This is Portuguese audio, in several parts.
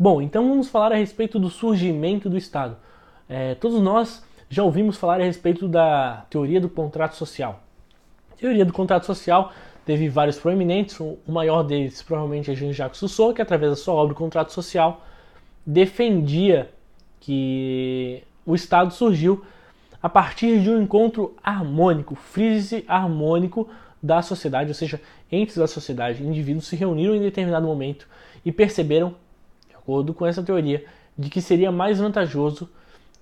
Bom, então vamos falar a respeito do surgimento do Estado. Todos nós já ouvimos falar a respeito da teoria do contrato social. A teoria do contrato social teve vários proeminentes, o maior deles provavelmente é Jean-Jacques Rousseau, que através da sua obra O Contrato Social defendia que o Estado surgiu a partir de um encontro harmônico, frise harmônico da sociedade, ou seja, entes da sociedade, indivíduos se reuniram em determinado momento e perceberam, de acordo com essa teoria, de que seria mais vantajoso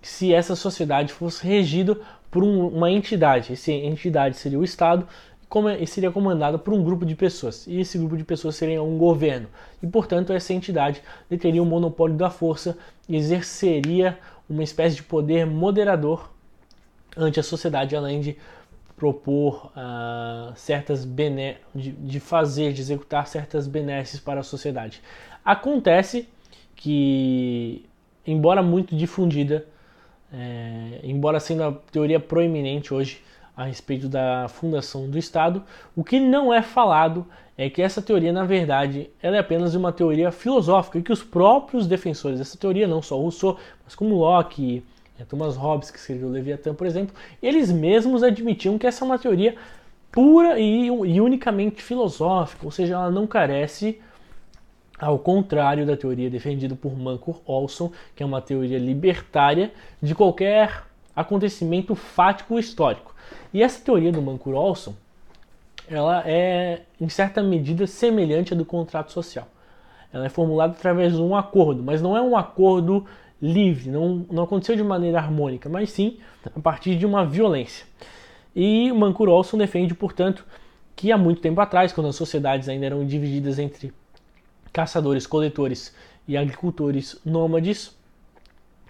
se essa sociedade fosse regida por uma entidade. Essa entidade seria o Estado e seria comandada por um grupo de pessoas. E esse grupo de pessoas seria um governo. E, portanto, essa entidade deteria o monopólio da força e exerceria uma espécie de poder moderador ante a sociedade, além de propor de executar certas benesses para a sociedade. Acontece que, embora muito difundida, embora sendo a teoria proeminente hoje a respeito da fundação do Estado, o que não é falado é que essa teoria, na verdade, ela é apenas uma teoria filosófica e que os próprios defensores dessa teoria, não só Rousseau, mas como Locke, Thomas Hobbes, que escreveu Leviatã, por exemplo, eles mesmos admitiam que essa é uma teoria pura e unicamente filosófica, ou seja, ela não carece, ao contrário da teoria defendida por Mancur Olson, que é uma teoria libertária, de qualquer acontecimento fático histórico. E essa teoria do Mancur Olson, ela é, em certa medida, semelhante à do contrato social. Ela é formulada através de um acordo, mas não é um acordo livre, não aconteceu de maneira harmônica, mas sim a partir de uma violência. E Mancur Olson defende, portanto, que há muito tempo atrás, quando as sociedades ainda eram divididas entre caçadores, coletores e agricultores nômades,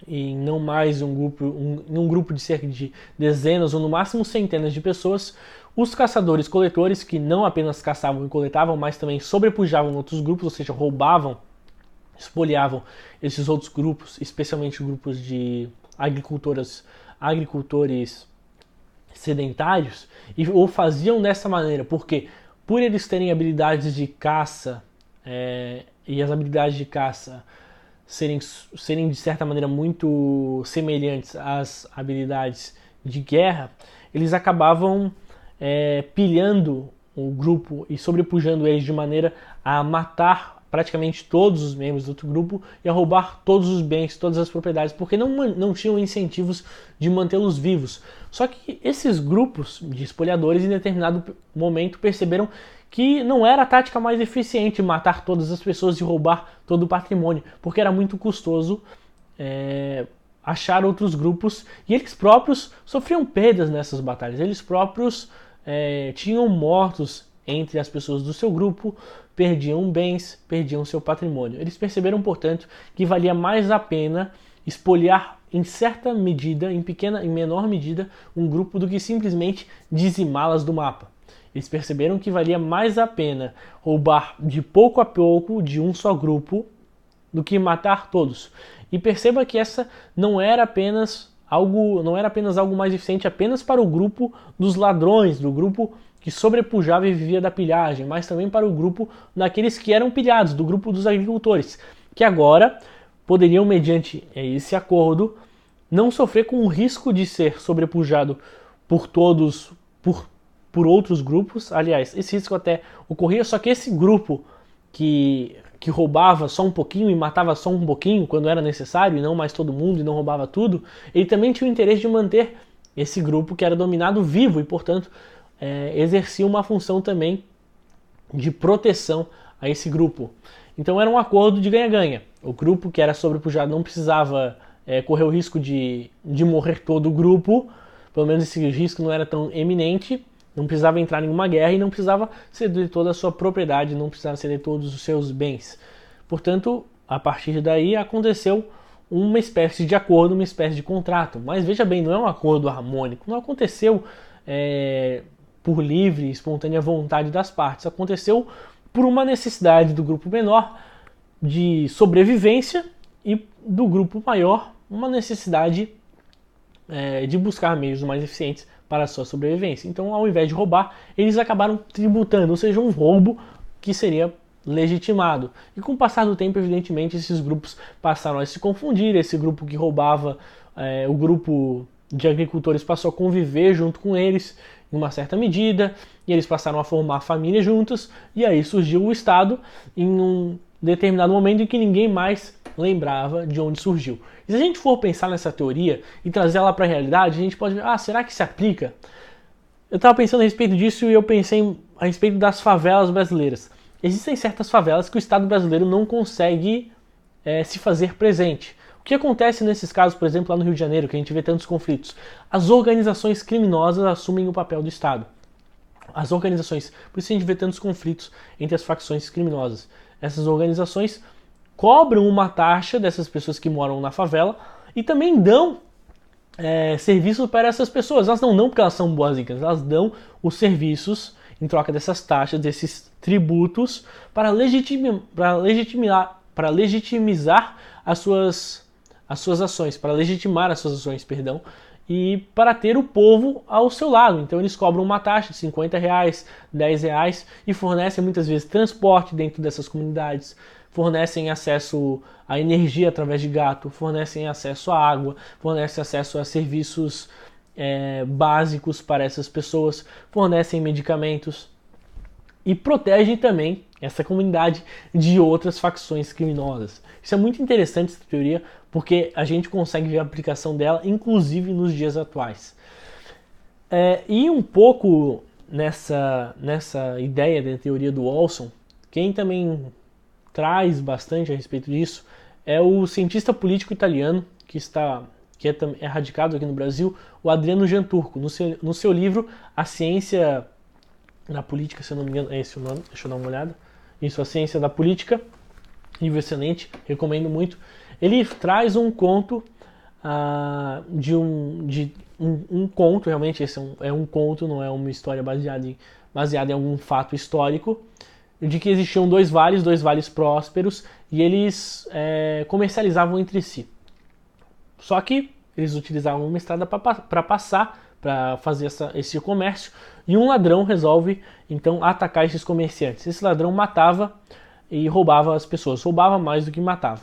e não mais um grupo de cerca de dezenas ou no máximo centenas de pessoas, os caçadores-coletores, que não apenas caçavam e coletavam, mas também sobrepujavam outros grupos, ou seja, roubavam, espoliavam esses outros grupos, especialmente grupos de agricultores sedentários, ou faziam dessa maneira, porque por eles terem habilidades de caça e as habilidades de caça serem de certa maneira muito semelhantes às habilidades de guerra, eles acabavam pilhando o grupo e sobrepujando eles de maneira a matar praticamente todos os membros do outro grupo e a roubar todos os bens, todas as propriedades, porque não tinham incentivos de mantê-los vivos. Só que esses grupos de espoliadores, em determinado momento, perceberam que não era a tática mais eficiente matar todas as pessoas e roubar todo o patrimônio, porque era muito custoso achar outros grupos, e eles próprios sofriam perdas nessas batalhas. Eles próprios tinham mortos entre as pessoas do seu grupo, perdiam bens, perdiam seu patrimônio. Eles perceberam, portanto, que valia mais a pena espoliar em certa medida, em menor medida, um grupo do que simplesmente dizimá-las do mapa. Eles perceberam que valia mais a pena roubar de pouco a pouco de um só grupo do que matar todos. E perceba que essa não era apenas algo mais eficiente apenas para o grupo dos ladrões, do grupo que sobrepujava e vivia da pilhagem, mas também para o grupo daqueles que eram pilhados, do grupo dos agricultores, que agora poderiam, mediante esse acordo, não sofrer com o risco de ser sobrepujado por todos, por outros grupos. Aliás, esse risco até ocorria, só que esse grupo que roubava só um pouquinho e matava só um pouquinho quando era necessário, e não mais todo mundo, e não roubava tudo, ele também tinha o interesse de manter esse grupo que era dominado vivo e, portanto, exercia uma função também de proteção a esse grupo. Então era um acordo de ganha-ganha. O grupo que era sobrepujado não precisava correr o risco de morrer todo o grupo, pelo menos esse risco não era tão eminente, não precisava entrar em uma guerra e não precisava ceder toda a sua propriedade, não precisava ceder todos os seus bens. Portanto, a partir daí aconteceu uma espécie de acordo, uma espécie de contrato. Mas veja bem, não é um acordo harmônico, não aconteceu por livre e espontânea vontade das partes, aconteceu por uma necessidade do grupo menor de sobrevivência e do grupo maior uma necessidade de buscar meios mais eficientes para a sua sobrevivência. Então, ao invés de roubar, eles acabaram tributando, ou seja, um roubo que seria legitimado. E com o passar do tempo, evidentemente, esses grupos passaram a se confundir, esse grupo que roubava, o grupo de agricultores passou a conviver junto com eles em uma certa medida, e eles passaram a formar famílias juntos, e aí surgiu o Estado em um determinado momento em que ninguém mais lembrava de onde surgiu. E se a gente for pensar nessa teoria e trazer ela para a realidade, a gente pode ver, será que se aplica? Eu estava pensando a respeito disso e eu pensei a respeito das favelas brasileiras. Existem certas favelas que o Estado brasileiro não consegue se fazer presente. O que acontece nesses casos, por exemplo, lá no Rio de Janeiro, que a gente vê tantos conflitos? As organizações criminosas assumem o papel do Estado. As organizações, por isso a gente vê tantos conflitos entre as facções criminosas. Essas organizações cobram uma taxa dessas pessoas que moram na favela e também dão serviços para essas pessoas. Elas não dão porque elas são boazinhas, elas dão os serviços em troca dessas taxas, desses tributos, para legitimizar as suas ações, para legitimar as suas ações, perdão, e para ter o povo ao seu lado. Então eles cobram uma taxa de R$50, R$10 e fornecem muitas vezes transporte dentro dessas comunidades, fornecem acesso à energia através de gato, fornecem acesso à água, fornecem acesso a serviços básicos para essas pessoas, fornecem medicamentos e protegem também essa comunidade de outras facções criminosas. Isso é muito interessante, essa teoria, porque a gente consegue ver a aplicação dela, inclusive nos dias atuais. E um pouco nessa ideia da teoria do Olson, quem também traz bastante a respeito disso é o cientista político italiano que é radicado aqui no Brasil, o Adriano Janturco. No seu livro A Ciência da Política, se eu não me engano, é esse o nome, deixa eu dar uma olhada. Isso, A Ciência da Política, livro excelente, recomendo muito. Ele traz um conto de um conto, realmente esse é um conto, não é uma história baseada em algum fato histórico, de que existiam dois vales prósperos, e eles comercializavam entre si. Só que eles utilizavam uma estrada para passar, para fazer esse comércio, e um ladrão resolve então atacar esses comerciantes. Esse ladrão matava e roubava as pessoas, roubava mais do que matava.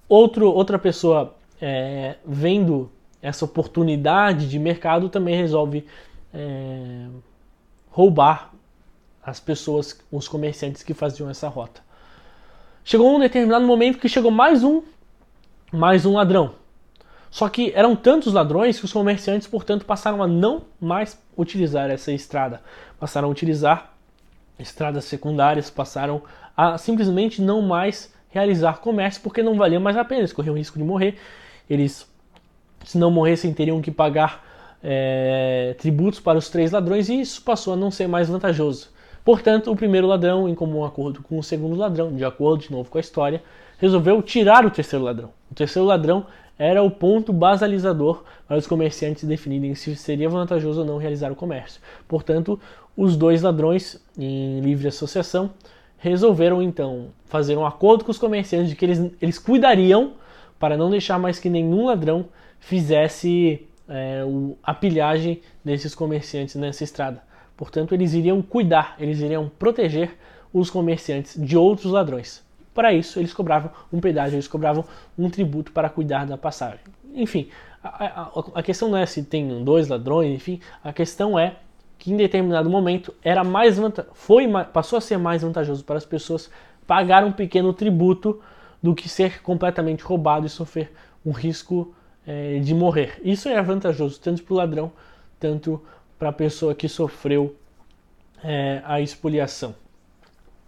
Outra pessoa, vendo essa oportunidade de mercado, também resolve roubar as pessoas, os comerciantes que faziam essa rota. Chegou um determinado momento que chegou mais um ladrão. Só que eram tantos ladrões que os comerciantes, portanto, passaram a não mais utilizar essa estrada. Passaram a utilizar estradas secundárias, passaram a simplesmente não mais realizar comércio porque não valia mais a pena. Eles corriam o risco de morrer. Eles, se não morressem, teriam que pagar tributos para os 3 ladrões e isso passou a não ser mais vantajoso. Portanto, o primeiro ladrão, em comum acordo com o segundo ladrão, de acordo de novo com a história, resolveu tirar o terceiro ladrão. O terceiro ladrão era o ponto basalizador para os comerciantes definirem se seria vantajoso ou não realizar o comércio. Portanto, os 2 ladrões, em livre associação, resolveram então fazer um acordo com os comerciantes de que eles cuidariam para não deixar mais que nenhum ladrão fizesse a pilhagem desses comerciantes nessa estrada. Portanto, eles iriam cuidar, eles iriam proteger os comerciantes de outros ladrões. Para isso, eles cobravam um pedágio, eles cobravam um tributo para cuidar da passagem. Enfim, a questão não é se tem 2 ladrões, enfim, a questão é que em determinado momento passou a ser mais vantajoso para as pessoas pagar um pequeno tributo do que ser completamente roubado e sofrer um risco de morrer. Isso é vantajoso tanto para o ladrão, tanto para a pessoa que sofreu a expoliação.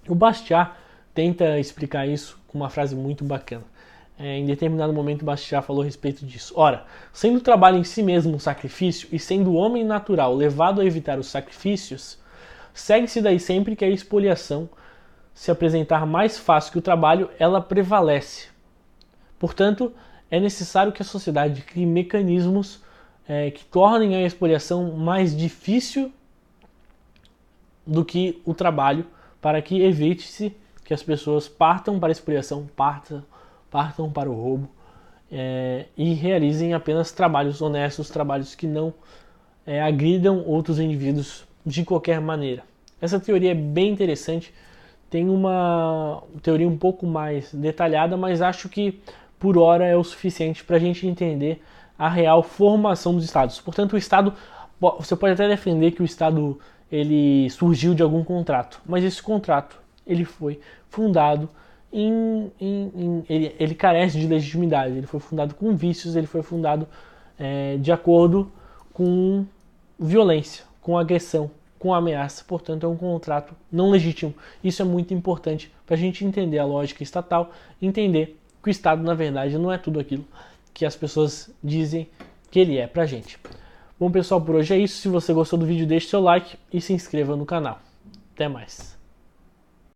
O Bastiat tenta explicar isso com uma frase muito bacana. Em determinado momento, Bastiat falou a respeito disso. Ora, sendo o trabalho em si mesmo um sacrifício e sendo o homem natural levado a evitar os sacrifícios, segue-se daí sempre que a expoliação se apresentar mais fácil que o trabalho, ela prevalece. Portanto, é necessário que a sociedade crie mecanismos que tornem a expoliação mais difícil do que o trabalho, para que evite-se que as pessoas partam para a expoliação, partam para o roubo e realizem apenas trabalhos honestos, trabalhos que não agridam outros indivíduos de qualquer maneira. Essa teoria é bem interessante, tem uma teoria um pouco mais detalhada, mas acho que por hora é o suficiente para a gente entender a real formação dos estados. Portanto, o estado, você pode até defender que o estado ele surgiu de algum contrato, mas esse contrato ele foi fundado ele carece de legitimidade, ele foi fundado com vícios, ele foi fundado de acordo com violência, com agressão, com ameaça, portanto é um contrato não legítimo. Isso é muito importante para a gente entender a lógica estatal, entender que o Estado na verdade não é tudo aquilo que as pessoas dizem que ele é pra gente. Bom pessoal, por hoje é isso. Se você gostou do vídeo, deixe seu like e se inscreva no canal. Até mais.